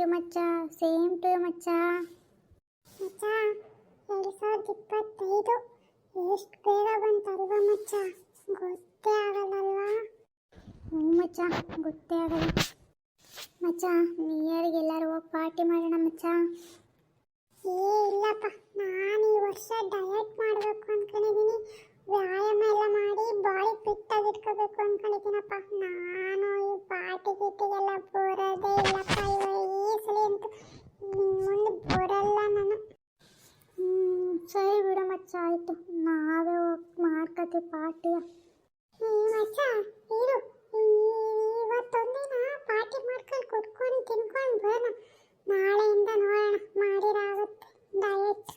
You ಮಚ್ಚ. Same to you ಮಚ್ಚ. ಮಚ್ಚ 2025 ಎಷ್ಟು ಬೇಗ ಬಂತಲ್ವಾ ಮಚ್ಚ, ಗೊತ್ತೇ ಆಗಲ್ಲಲ್ವಾ? ಹ್ಞೂ ಮಚ್ಚ, ಗೊತ್ತೇ ಆಗಲ್ಲ ಮಚ್ಚ. ನ್ಯೂ ಇಯರ್ಗೆ ಎಲ್ಲರೂ ಹೋಗಿ ಪಾರ್ಟಿ ಮಾಡೋಣ ಮಚ್ಚ. ಇಲ್ಲಪ್ಪ, ನಾನು ಈ ವರ್ಷ ಡಯಟ್ ಮಾಡಬೇಕು ಅನ್ಕೊಂಡಿದ್ದೀನಿ. ವ್ಯಾಯಾಮ ಎಲ್ಲ ಮಾಡಿ ಬಾಡಿ ಫಿಟ್ ಆಗಿ ಇಟ್ಕೋಬೇಕು ಅನ್ಕೊಂಡಿದ್ದೀನಪ್ಪ. ನಾನು ಈ ಪಾರ್ಟಿ ಗಿಟ್ಟಿಗೆಲ್ಲ ಬರೋದೇ ಇಲ್ಲಪ್ಪ. ಈ ಸಲ ಅಂತೂ ಮುಂದೆ ಬರಲ್ಲ ನಾನು. ಸರಿ ಬಿಡು ಮಚ್ಚ, ಆಯಿತು. ನಾವೇ ಹೋಗಿ ಮಾಡ್ಕೊತೀವಿ ಪಾರ್ಟಿಯ. ಮಚ್ಚ ಇರು, ಇವತ್ತೊಂದಿನ ಪಾರ್ಟಿ ಮಾಡ್ಕೊಂಡು ಕುತ್ಕೊಂಡು ತಿನ್ಕೊಂಡು ಬರೋಣ. ನಾಳೆಯಿಂದ ನೋಡೋಣ ಮಾಡಿರಾಗುತ್ತೆ ಡಯಟ್.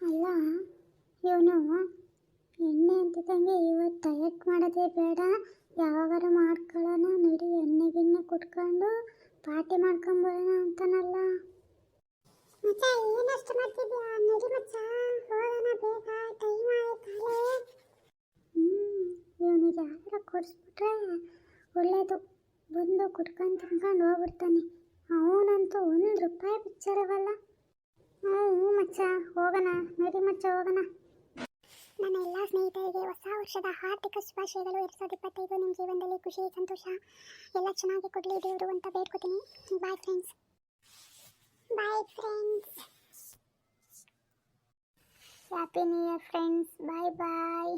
ಅಲ್ಲ, ಇವನು ಎಣ್ಣೆ ಅಂತಿದ್ದಂಗೆ ಇವತ್ತು ಡಯಟ್ ಮಾಡೋದೇ ಬೇಡ, ಯಾವಾಗಾರು ಮಾಡ್ಕೊಳ್ಳೋಣ ನಡಿ, ಎಣ್ಣೆ ಗಿಣ್ಣೆ ಕುಟ್ಕೊಂಡು ಪಾರ್ಟಿ ಮಾಡ್ಕೊಂಬರೋಣ ಅಂತಾನಲ್ಲ. ಮಚ್ಚ ಏನಷ್ಟು ಮಾಡ್ತಿದ್ಯಾ? ನಡಿ ಮಚ್ಚ, ಹೋಗೋಣ ಬೇಗ, ಟೈಮ್ ಆಯ್ತಲ್ಲೇ. ಇವನಿಗೆ ಯಾರ ಕೊಡಿಸ್ಬಿಟ್ರೆ ಒಳ್ಳೇದು, ಬಂದು ಕುಟ್ಕೊಂಡು ತಿನ್ಕೊಂಡು ಹೋಗ್ಬಿಡ್ತಾನೆ. ಅವನಂತೂ ₹1 ಬಿಚ್ಚರವಲ್ಲ. ಹ್ಞೂ ಮಚ್ಚ, ಹೋಗೋಣ ನಡಿ ಮಚ್ಚ, ಹೋಗೋಣ. ನನ್ನ ಎಲ್ಲ ಸ್ನೇಹಿತರಿಗೆ ಹೊಸ ವರ್ಷದ ಹಾರ್ದಿಕ ಶುಭಾಶಯಗಳು. 2025 ನಿಮ್ಮ ಜೀವನದಲ್ಲಿ ಖುಷಿ ಸಂತೋಷ ಎಲ್ಲ ಚೆನ್ನಾಗಿ ಕೊಡಲಿ ದೇವರು ಅಂತ ಬೇಡ್ಕೊತೀನಿ. Bye friends. Bye friends. Happy new year friends. Bye ಬಾಯ್.